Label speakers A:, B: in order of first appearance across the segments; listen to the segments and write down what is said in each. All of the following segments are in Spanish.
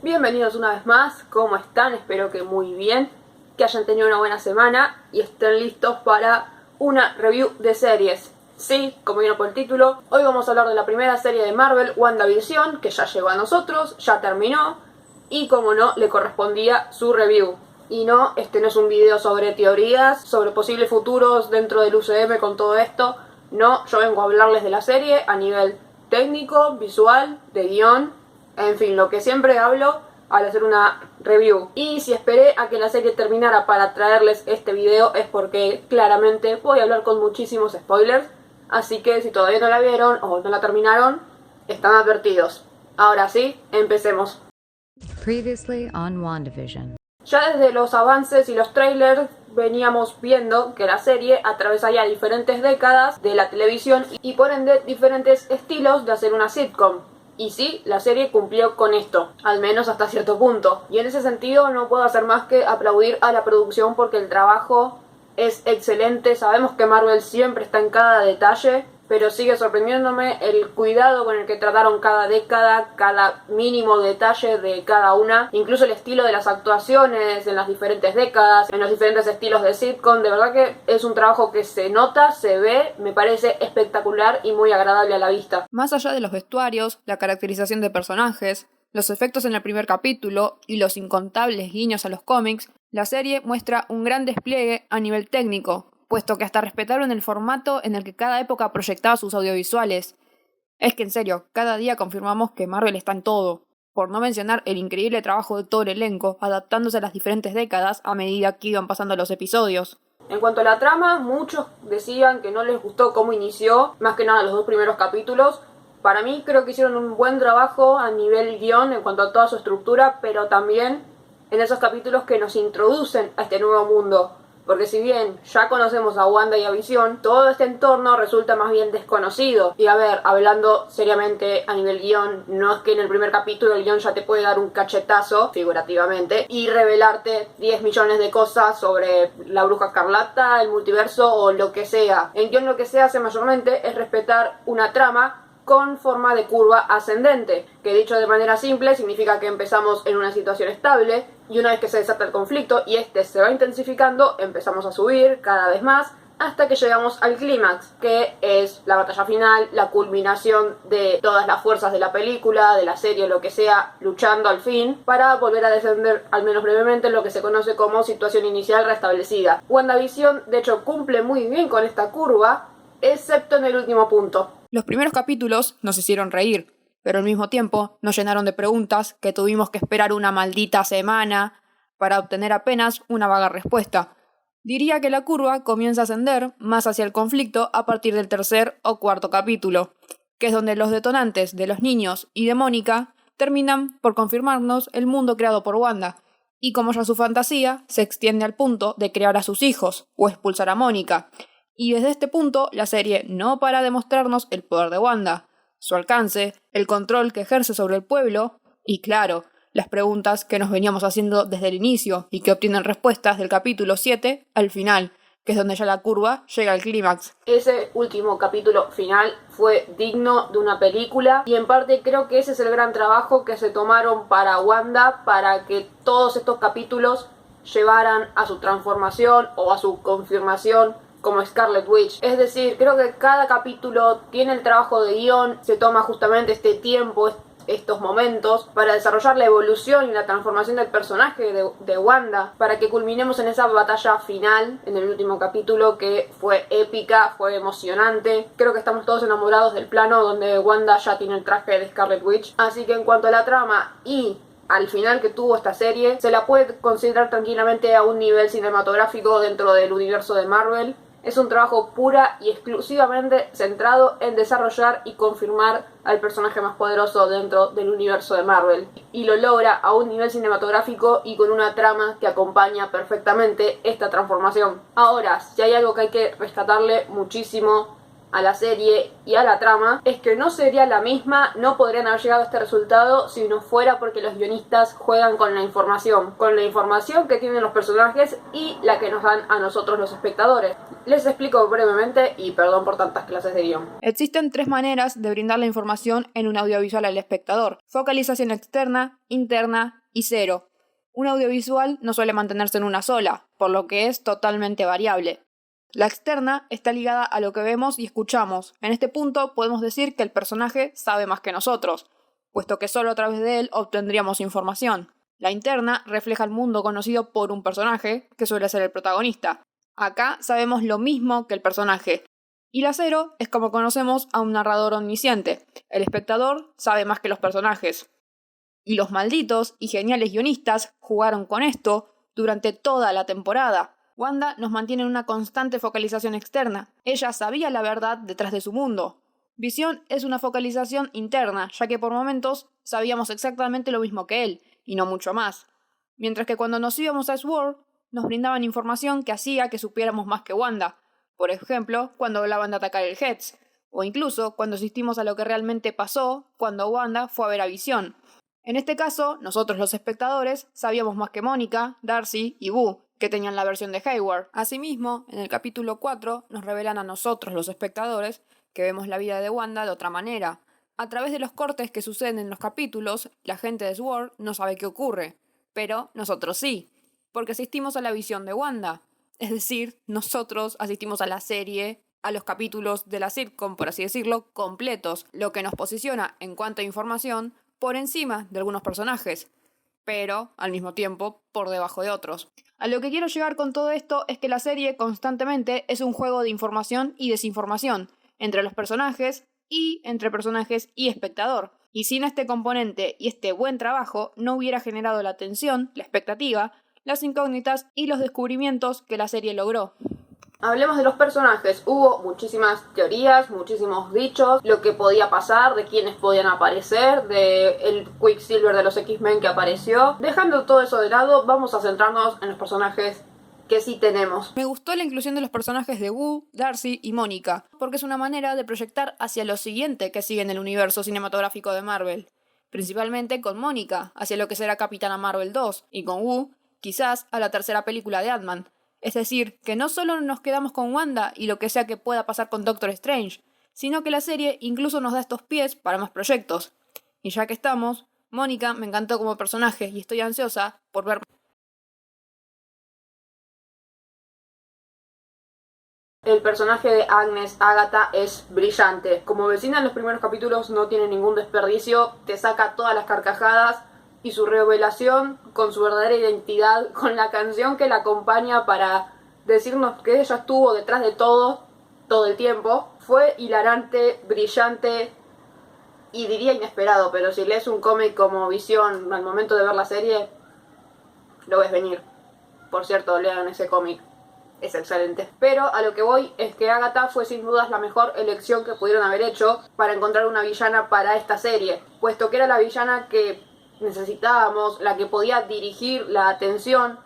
A: Bienvenidos una vez más, ¿cómo están? Espero que muy bien, que hayan tenido una buena semana y estén listos para una review de series. Sí, como vieron por el título, hoy vamos a hablar de la primera serie de Marvel, WandaVision, que ya llegó a nosotros, ya terminó, y como no, le correspondía su review. Y no, este no es un video sobre teorías, sobre posibles futuros dentro del UCM con todo esto. No, yo vengo a hablarles de la serie a nivel técnico, visual, de guión, en fin, lo que siempre hablo al hacer una review. Y si esperé a que la serie terminara para traerles este video es porque claramente voy a hablar con muchísimos spoilers. Así que si todavía no la vieron o no la terminaron, están advertidos. Ahora sí, empecemos.
B: Previously on WandaVision.
A: Ya desde los avances y los trailers veníamos viendo que la serie atravesaría diferentes décadas de la televisión y por ende diferentes estilos de hacer una sitcom. Y sí, la serie cumplió con esto, al menos hasta cierto punto. Y en ese sentido no puedo hacer más que aplaudir a la producción porque el trabajo es excelente. Sabemos que Marvel siempre está en cada detalle, pero sigue sorprendiéndome el cuidado con el que trataron cada década, cada mínimo detalle de cada una, incluso el estilo de las actuaciones en las diferentes décadas, en los diferentes estilos de sitcom. De verdad que es un trabajo que se nota, se ve, me parece espectacular y muy agradable a la vista.
C: Más allá de los vestuarios, la caracterización de personajes, los efectos en el primer capítulo y los incontables guiños a los cómics, la serie muestra un gran despliegue a nivel técnico, puesto que hasta respetaron el formato en el que cada época proyectaba sus audiovisuales. Es que en serio, cada día confirmamos que Marvel está en todo, por no mencionar el increíble trabajo de todo el elenco, adaptándose a las diferentes décadas a medida que iban pasando los episodios.
A: En cuanto a la trama, muchos decían que no les gustó cómo inició, más que nada los dos primeros capítulos. Para mí creo que hicieron un buen trabajo a nivel guión en cuanto a toda su estructura, pero también en esos capítulos que nos introducen a este nuevo mundo. Porque si bien ya conocemos a Wanda y a Visión, todo este entorno resulta más bien desconocido. Y a ver, hablando seriamente a nivel guión, no es que en el primer capítulo el guión ya te puede dar un cachetazo, figurativamente, y revelarte 10 millones de cosas sobre la Bruja Escarlata, el multiverso o lo que sea. En guión lo que se hace mayormente es respetar una trama con forma de curva ascendente, que dicho de manera simple significa que empezamos en una situación estable y una vez que se desata el conflicto y este se va intensificando, empezamos a subir cada vez más hasta que llegamos al clímax, que es la batalla final, la culminación de todas las fuerzas de la película, de la serie, lo que sea, luchando al fin, para volver a descender, al menos brevemente, lo que se conoce como situación inicial restablecida. WandaVision, de hecho, cumple muy bien con esta curva, excepto en el último punto.
C: Los primeros capítulos nos hicieron reír, pero al mismo tiempo nos llenaron de preguntas que tuvimos que esperar una maldita semana para obtener apenas una vaga respuesta. Diría que la curva comienza a ascender más hacia el conflicto a partir del tercer o cuarto capítulo, que es donde los detonantes de los niños y de Mónica terminan por confirmarnos el mundo creado por Wanda, y como ya su fantasía se extiende al punto de crear a sus hijos o expulsar a Mónica. Y desde este punto, la serie no para de mostrarnos el poder de Wanda, su alcance, el control que ejerce sobre el pueblo y, claro, las preguntas que nos veníamos haciendo desde el inicio y que obtienen respuestas del capítulo 7 al final, que es donde ya la curva llega al clímax.
A: Ese último capítulo final fue digno de una película y en parte creo que ese es el gran trabajo que se tomaron para Wanda para que todos estos capítulos llevaran a su transformación o a su confirmación como Scarlet Witch. Es decir, creo que cada capítulo tiene el trabajo de guión, se toma justamente este tiempo, estos momentos, para desarrollar la evolución y la transformación del personaje de Wanda, para que culminemos en esa batalla final, en el último capítulo, que fue épica, fue emocionante. Creo que estamos todos enamorados del plano donde Wanda ya tiene el traje de Scarlet Witch. Así que en cuanto a la trama y al final que tuvo esta serie, se la puede considerar tranquilamente a un nivel cinematográfico dentro del universo de Marvel. Es un trabajo pura y exclusivamente centrado en desarrollar y confirmar al personaje más poderoso dentro del universo de Marvel. Y lo logra a un nivel cinematográfico y con una trama que acompaña perfectamente esta transformación. Ahora, si hay algo que hay que rescatarle muchísimo a la serie y a la trama es que no sería la misma, no podrían haber llegado a este resultado si no fuera porque los guionistas juegan con la información que tienen los personajes y la que nos dan a nosotros los espectadores. Les explico brevemente y perdón por tantas clases de guión.
C: Existen 3 maneras de brindar la información en un audiovisual al espectador: focalización externa, interna y cero. Un audiovisual no suele mantenerse en una sola, por lo que es totalmente variable. La externa está ligada a lo que vemos y escuchamos. En este punto podemos decir que el personaje sabe más que nosotros, puesto que solo a través de él obtendríamos información. La interna refleja el mundo conocido por un personaje, que suele ser el protagonista. Acá sabemos lo mismo que el personaje. Y la cero es como conocemos a un narrador omnisciente. El espectador sabe más que los personajes. Y los malditos y geniales guionistas jugaron con esto durante toda la temporada. Wanda nos mantiene en una constante focalización externa. Ella sabía la verdad detrás de su mundo. Visión es una focalización interna, ya que por momentos sabíamos exactamente lo mismo que él, y no mucho más. Mientras que cuando nos íbamos a Sword, nos brindaban información que hacía que supiéramos más que Wanda. Por ejemplo, cuando hablaban de atacar el Hex, o incluso cuando asistimos a lo que realmente pasó cuando Wanda fue a ver a Visión. En este caso, nosotros los espectadores sabíamos más que Mónica, Darcy y Boo, que tenían la versión de Hayward. Asimismo, en el capítulo 4 nos revelan a nosotros los espectadores que vemos la vida de Wanda de otra manera. A través de los cortes que suceden en los capítulos, la gente de SWORD no sabe qué ocurre, pero nosotros sí, porque asistimos a la visión de Wanda. Es decir, nosotros asistimos a la serie, a los capítulos de la sitcom, por así decirlo, completos, lo que nos posiciona en cuanto a información por encima de algunos personajes, pero al mismo tiempo por debajo de otros. A lo que quiero llegar con todo esto es que la serie constantemente es un juego de información y desinformación entre los personajes y entre personajes y espectador. Y sin este componente y este buen trabajo no hubiera generado la tensión, la expectativa, las incógnitas y los descubrimientos que la serie logró.
A: Hablemos de los personajes. Hubo muchísimas teorías, muchísimos dichos, lo que podía pasar, de quiénes podían aparecer, de el Quicksilver de los X-Men que apareció. Dejando todo eso de lado, vamos a centrarnos en los personajes que sí tenemos.
C: Me gustó la inclusión de los personajes de Wu, Darcy y Mónica, porque es una manera de proyectar hacia lo siguiente que sigue en el universo cinematográfico de Marvel. Principalmente con Mónica, hacia lo que será Capitana Marvel 2, y con Wu, quizás a la tercera película de Ant-Man. Es decir, que no solo nos quedamos con Wanda y lo que sea que pueda pasar con Doctor Strange, sino que la serie incluso nos da estos pies para más proyectos. Y ya que estamos, Mónica me encantó como personaje y estoy ansiosa por ver.
A: El personaje de Agnes Agatha es brillante. Como vecina en los primeros capítulos no tiene ningún desperdicio, te saca todas las carcajadas y su revelación con su verdadera identidad, con la canción que la acompaña para decirnos que ella estuvo detrás de todo el tiempo, fue hilarante, brillante y diría inesperado, pero si lees un cómic como Visión al momento de ver la serie, lo ves venir. Por cierto, lean ese cómic. Es excelente. Pero a lo que voy es que Agatha fue sin dudas la mejor elección que pudieron haber hecho para encontrar una villana para esta serie, puesto que era la villana que necesitábamos, la que podía dirigir la atención,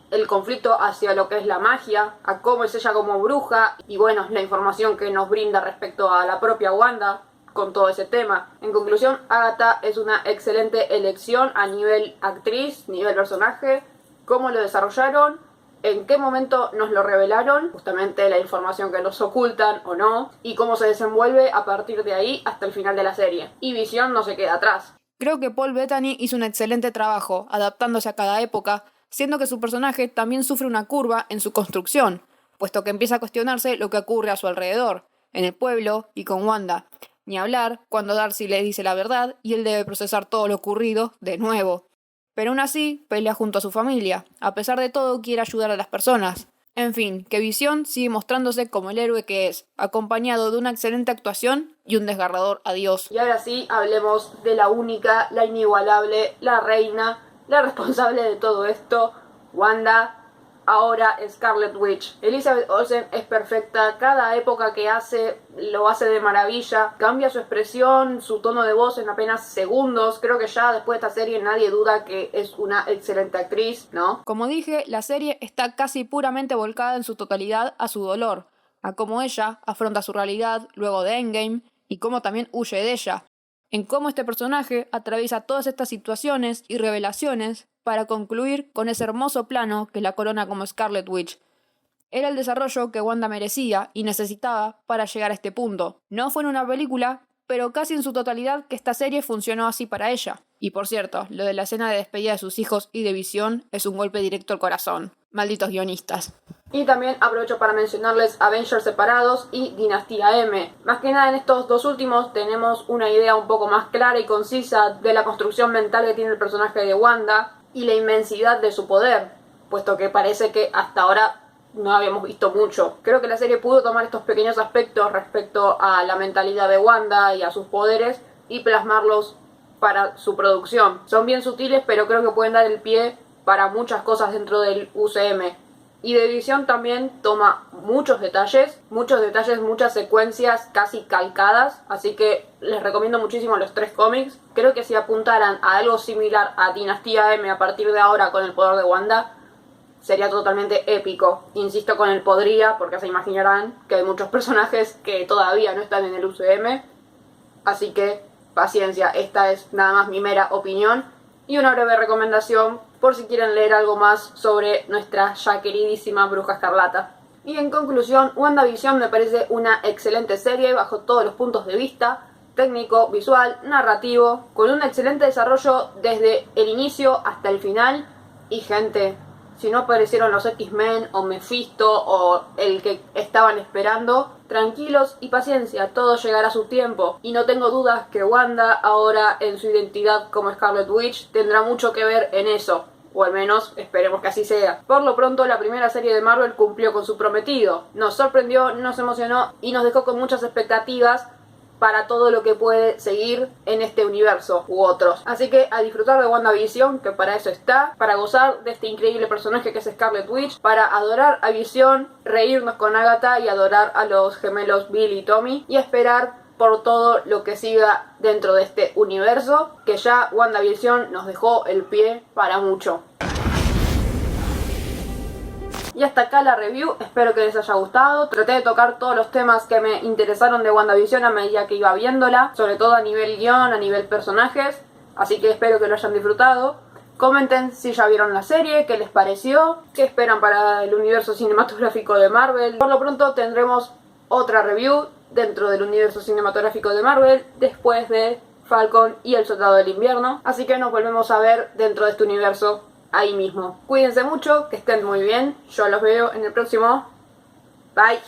A: el conflicto hacia lo que es la magia, a cómo es ella como bruja, y bueno, la información que nos brinda respecto a la propia Wanda con todo ese tema. En conclusión, Agatha es una excelente elección a nivel actriz, nivel personaje, cómo lo desarrollaron, en qué momento nos lo revelaron, justamente la información que nos ocultan o no, y cómo se desenvuelve a partir de ahí hasta el final de la serie. Y Visión no se queda atrás.
C: Creo que Paul Bettany hizo un excelente trabajo, adaptándose a cada época, siendo que su personaje también sufre una curva en su construcción, puesto que empieza a cuestionarse lo que ocurre a su alrededor, en el pueblo y con Wanda. Ni hablar cuando Darcy le dice la verdad y él debe procesar todo lo ocurrido de nuevo. Pero aún así, pelea junto a su familia. A pesar de todo, quiere ayudar a las personas. En fin, que Visión sigue mostrándose como el héroe que es, acompañado de una excelente actuación y un desgarrador adiós.
A: Y ahora sí, hablemos de la única, la inigualable, la reina, la responsable de todo esto, Wanda, ahora Scarlet Witch. Elizabeth Olsen es perfecta, cada época que hace, lo hace de maravilla, cambia su expresión, su tono de voz en apenas segundos. Creo que ya después de esta serie nadie duda que es una excelente actriz, ¿no?
C: Como dije, la serie está casi puramente volcada en su totalidad a su dolor, a cómo ella afronta su realidad luego de Endgame y cómo también huye de ella, en cómo este personaje atraviesa todas estas situaciones y revelaciones para concluir con ese hermoso plano que la corona como Scarlet Witch. Era el desarrollo que Wanda merecía y necesitaba para llegar a este punto. No fue en una película, pero casi en su totalidad que esta serie funcionó así para ella. Y por cierto, lo de la escena de despedida de sus hijos y de Visión es un golpe directo al corazón. Malditos guionistas.
A: Y también aprovecho para mencionarles Avengers separados y Dinastía M. Más que nada en estos dos últimos tenemos una idea un poco más clara y concisa de la construcción mental que tiene el personaje de Wanda y la inmensidad de su poder, puesto que parece que hasta ahora no habíamos visto mucho. Creo que la serie pudo tomar estos pequeños aspectos respecto a la mentalidad de Wanda y a sus poderes y plasmarlos para su producción. Son bien sutiles, pero creo que pueden dar el pie para muchas cosas dentro del UCM. Y de Visión también toma muchos detalles, muchas secuencias casi calcadas, así que les recomiendo muchísimo los 3 cómics. Creo que si apuntaran a algo similar a Dinastía M a partir de ahora con el poder de Wanda, sería totalmente épico. Insisto con el podría, porque se imaginarán que hay muchos personajes que todavía no están en el UCM. Así que, paciencia, esta es nada más mi mera opinión. Y una breve recomendación, por si quieren leer algo más sobre nuestra ya queridísima Bruja Escarlata. Y en conclusión, WandaVision me parece una excelente serie bajo todos los puntos de vista, técnico, visual, narrativo, con un excelente desarrollo desde el inicio hasta el final. Y gente, si no aparecieron los X-Men o Mephisto o el que estaban esperando, tranquilos y paciencia, todo llegará a su tiempo. Y no tengo dudas que Wanda, ahora en su identidad como Scarlet Witch, tendrá mucho que ver en eso. O al menos esperemos que así sea. Por lo pronto, la primera serie de Marvel cumplió con su prometido. Nos sorprendió, nos emocionó y nos dejó con muchas expectativas para todo lo que puede seguir en este universo u otros. Así que a disfrutar de WandaVision, que para eso está, para gozar de este increíble personaje que es Scarlet Witch, para adorar a Visión, reírnos con Agatha y adorar a los gemelos Bill y Tommy, y esperar por todo lo que siga dentro de este universo, que ya WandaVision nos dejó el pie para mucho. Y hasta acá la review, espero que les haya gustado. Traté de tocar todos los temas que me interesaron de WandaVision a medida que iba viéndola, sobre todo a nivel guión, a nivel personajes, así que espero que lo hayan disfrutado. Comenten si ya vieron la serie, qué les pareció, qué esperan para el universo cinematográfico de Marvel. Por lo pronto tendremos otra review dentro del universo cinematográfico de Marvel, después de Falcon y el Soldado del Invierno, así que nos volvemos a ver dentro de este universo ahí mismo. Cuídense mucho, que estén muy bien. Yo los veo en el próximo. Bye.